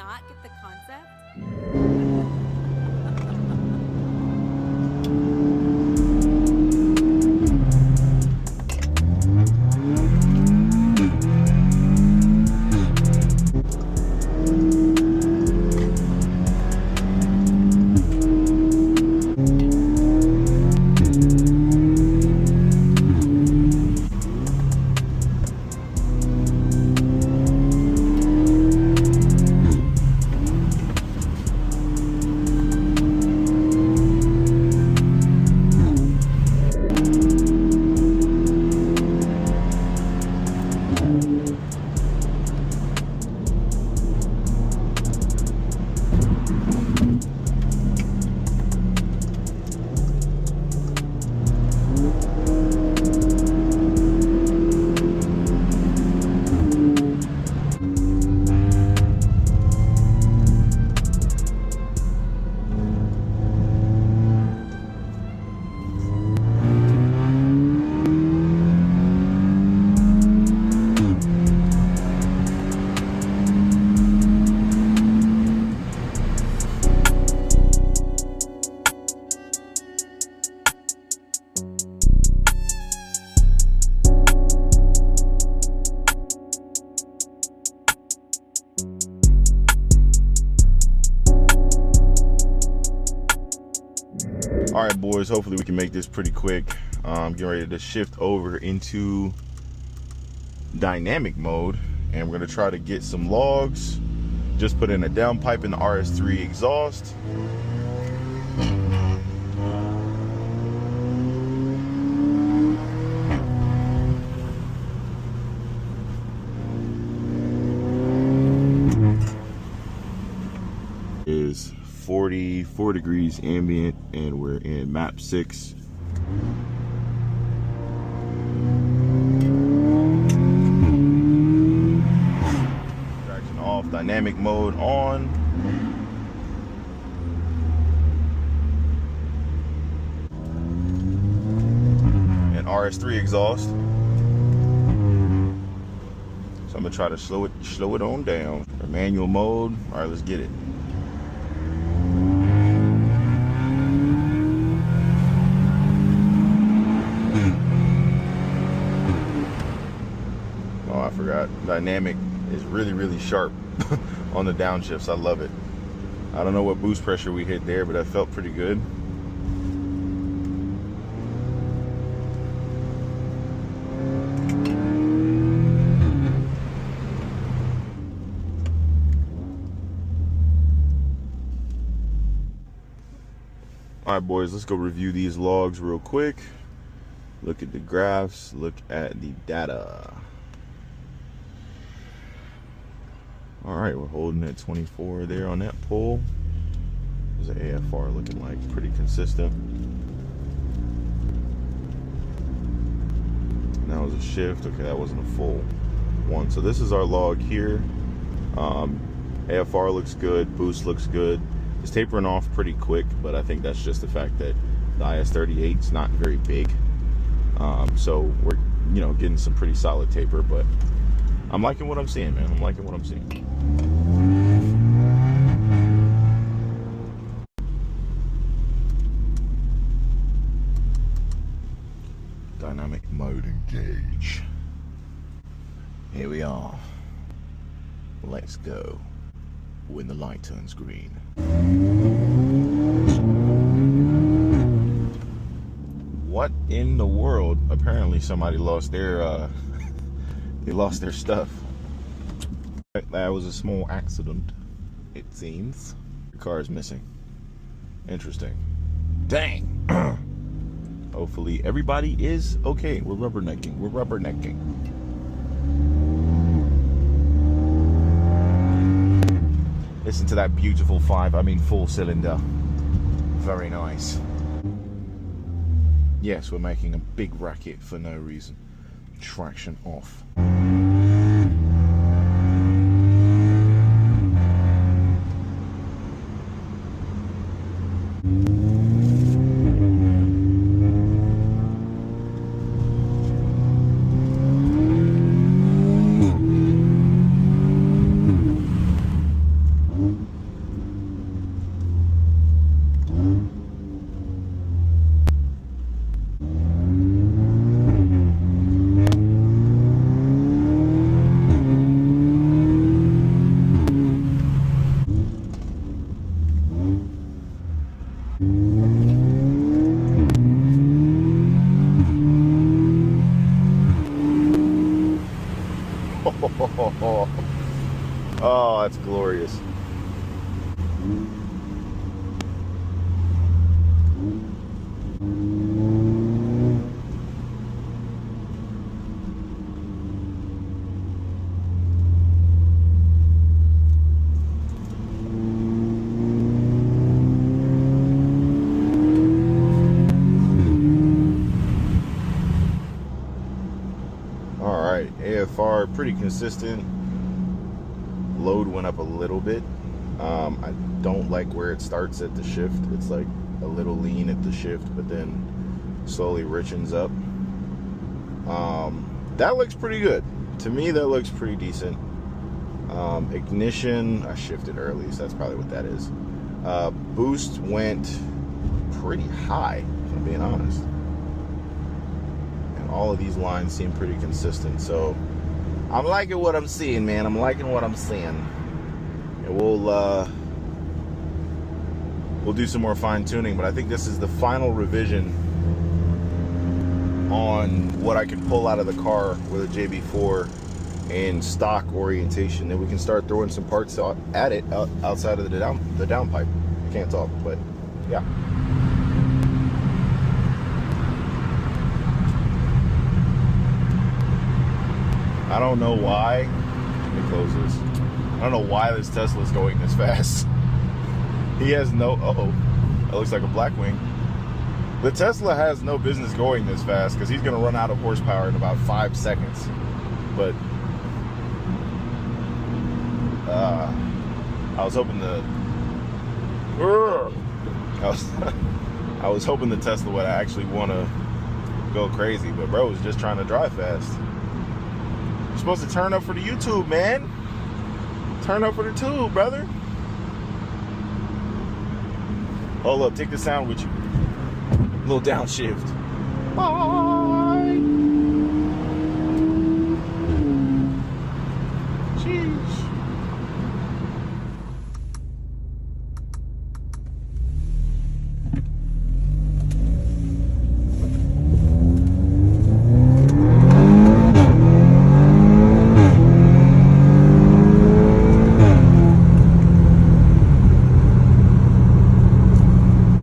not get the concept? All right, boys, hopefully we can make this pretty quick. Getting ready to shift over into dynamic mode, and we're gonna try to get some logs. Just put in a downpipe in the RS3 exhaust. Is 44 degrees ambient, and we're in map 6. Traction off, dynamic mode on. And RS3 exhaust. So I'm gonna try to slow it on down. Manual mode. All right, let's get it. Oh, I forgot. Dynamic is really sharp on the downshifts. I love it. I don't know what boost pressure we hit there, but that felt pretty good. All right, boys, let's go review these logs real quick. Look at the graphs, look at the data. All right, we're holding at 24 there on that pole. There's an AFR looking like pretty consistent. And that was a shift. Okay, that wasn't a full one. So this is our log here. AFR looks good, boost looks good. It's tapering off pretty quick, but I think that's just the fact that the IS38 is not very big. So we're, getting some pretty solid taper, but I'm liking what I'm seeing, man. I'm liking what I'm seeing. Dynamic mode engage. Here we are. Let's go. When the light turns green. What in the world? Apparently somebody lost their they lost their stuff. That was a small accident, it seems. The car is missing. Interesting. Dang. Hopefully everybody is okay. We're rubbernecking. We're rubbernecking. Listen to that beautiful full cylinder. Very nice. Yes, we're making a big racket for no reason. Traction off. it's glorious. AFR pretty consistent. Load went up a little bit. I don't like where it starts at the shift. It's like a little lean at the shift, but then slowly richens up. That looks pretty good. To me, that looks pretty decent. Ignition, I shifted early, so that's probably what that is. Boost went pretty high, if I'm being honest. All of these lines seem pretty consistent, so I'm liking what I'm seeing, man. I'm liking what I'm seeing, and we'll do some more fine tuning. But I think this is the final revision on what I can pull out of the car with a JB4 in stock orientation. Then we can start throwing some parts at it outside of the downpipe. I can't talk, but yeah. I don't know why. Let me close this. I don't know why this Tesla's going this fast. He has no. Uh-oh. That looks like a Blackwing. The Tesla has no business going this fast because he's going to run out of horsepower in about 5 seconds. But I was hoping I was hoping the Tesla would actually want to go crazy, but bro was just trying to drive fast. You're supposed to turn up for the YouTube, man. Turn up for the tube, brother. Hold up, take the sound with you. A little downshift.